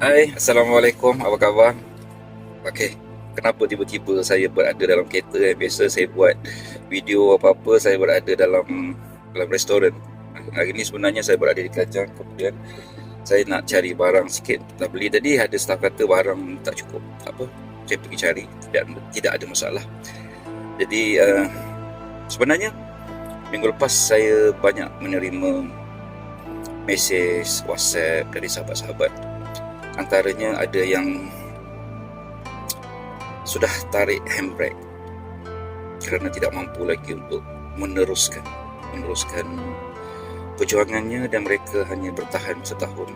Hai, Assalamualaikum, apa khabar? Okey, kenapa tiba-tiba saya berada dalam kereta? Biasa saya buat video apa-apa, saya berada dalam restoran. Hari ni sebenarnya saya berada di Kajang, kemudian saya nak cari barang sikit nak beli. Tadi ada staff kata barang tak cukup. Tak apa, saya pergi cari, tidak ada masalah. Jadi sebenarnya minggu lepas saya banyak menerima mesej WhatsApp dari sahabat-sahabat. Antaranya ada yang sudah tarik handbrake kerana tidak mampu lagi untuk meneruskan perjuangannya, dan mereka hanya bertahan setahun.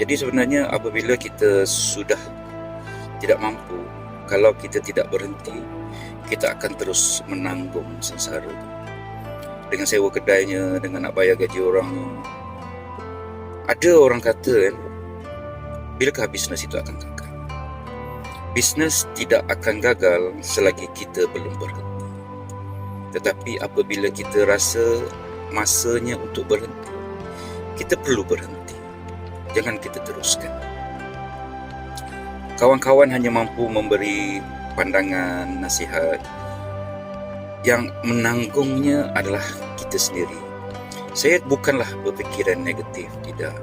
Jadi sebenarnya apabila kita sudah tidak mampu, kalau kita tidak berhenti, kita akan terus menanggung sengsara dengan sewa kedainya, dengan nak bayar gaji orang. Ada orang kata kan, bilakah bisnes itu akan gagal? Bisnes tidak akan gagal selagi kita belum berhenti. Tetapi apabila kita rasa masanya untuk berhenti, kita perlu berhenti. Jangan kita teruskan. Kawan-kawan hanya mampu memberi pandangan, nasihat. Yang menanggungnya adalah kita sendiri. Saya bukanlah berfikiran negatif, tidak.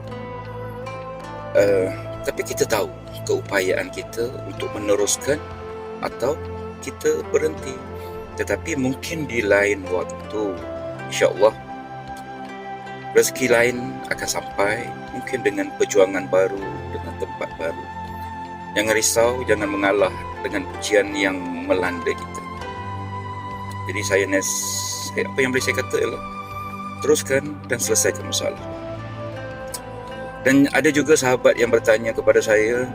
Tapi kita tahu keupayaan kita untuk meneruskan atau kita berhenti. Tetapi mungkin di lain waktu, insya-Allah rezeki lain akan sampai, mungkin dengan perjuangan baru, dengan tempat baru. Jangan risau, jangan mengalah dengan ujian yang melanda kita. Jadi apa yang boleh saya kata ialah teruskan dan selesaikan masalah. Dan ada juga sahabat yang bertanya kepada saya,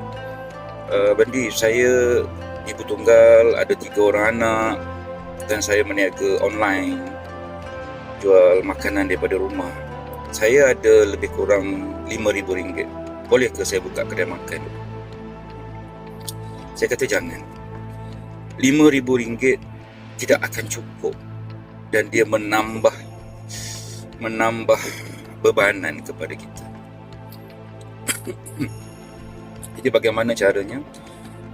Bandi, saya ibu tunggal, ada 3 orang anak, dan saya meniaga online, jual makanan daripada rumah. Saya ada lebih kurang RM5,000. Bolehkah saya buka kedai makan? Saya kata jangan. RM5,000 tidak akan cukup, dan dia menambah bebanan kepada kita. Jadi bagaimana caranya?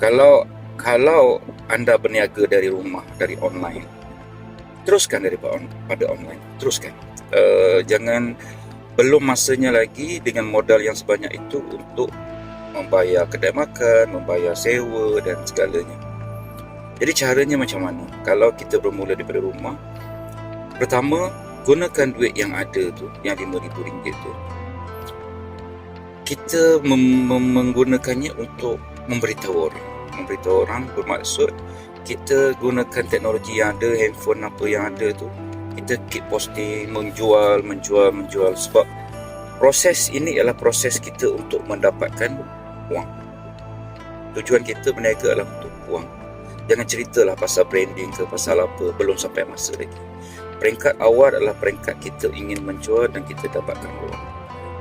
Kalau anda berniaga dari rumah, dari online, teruskan daripada online, teruskan. Jangan, belum masanya lagi dengan modal yang sebanyak itu untuk membayar kedai makan, membayar sewa dan segalanya. Jadi caranya macam mana? Kalau kita bermula daripada rumah, pertama, gunakan duit yang ada tu, yang RM5,000 tu. Kita menggunakannya untuk memberitahu orang bermaksud kita gunakan teknologi yang ada, handphone apa yang ada tu, kita keep posting, menjual. Sebab proses ini adalah proses kita untuk mendapatkan wang. Tujuan kita berniaga adalah untuk wang. Jangan ceritalah pasal branding ke pasal apa, belum sampai masa lagi. Peringkat awal adalah peringkat kita ingin menjual dan kita dapatkan wang.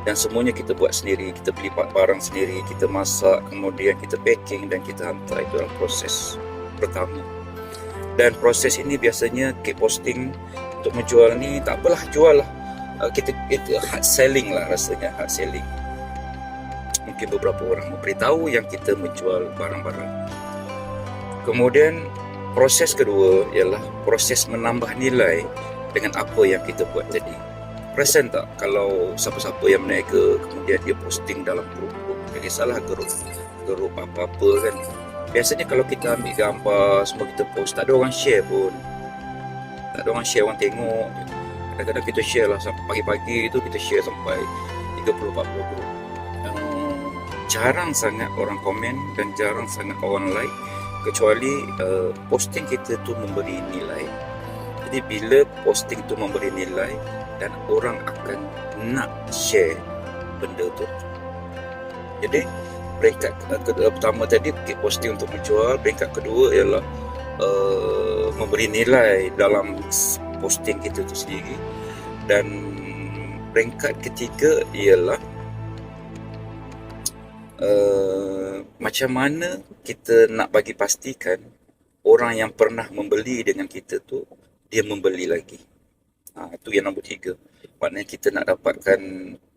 Dan semuanya kita buat sendiri, kita beli barang sendiri, kita masak, kemudian kita packing dan kita hantar. Itu adalah proses pertama. Dan proses ini biasanya keep posting untuk menjual ni, tak apalah, jual lah. Kita hard selling lah rasanya, hard selling. Mungkin beberapa orang memberitahu yang kita menjual barang-barang. Kemudian proses kedua ialah proses menambah nilai dengan apa yang kita buat tadi. Perasan tak kalau siapa-siapa yang berniaga kemudian dia posting dalam grup, tak kisahlah grup apa-apa kan, biasanya kalau kita ambil gambar semua kita post, tak ada orang share pun, tak ada orang share, orang tengok. Kadang-kadang kita share lah sampai pagi-pagi itu, kita share sampai 30-40 grup. Jarang sangat orang komen dan jarang sangat orang like, kecuali posting kita tu memberi nilai. Jadi bila posting tu memberi nilai dan orang akan nak share benda tu. Jadi peringkat pertama tadi keep posting untuk menjual, peringkat kedua ialah memberi nilai dalam posting kita tu sendiri, dan peringkat ketiga ialah macam mana kita nak bagi pastikan orang yang pernah membeli dengan kita tu dia membeli lagi. Itu yang nombor 3. Maknanya kita nak dapatkan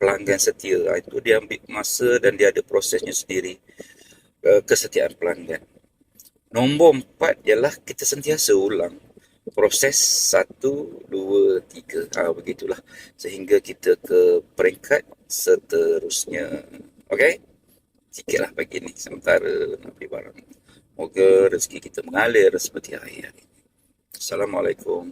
pelanggan setia. Itu dia ambil masa dan dia ada prosesnya sendiri. Kesetiaan pelanggan. Nombor 4 ialah kita sentiasa ulang proses 1, 2, 3. Begitulah. Sehingga kita ke peringkat seterusnya. Okey? Sikitlah pagi ni sementara nak beli barang. Moga rezeki kita mengalir seperti air. Assalamualaikum.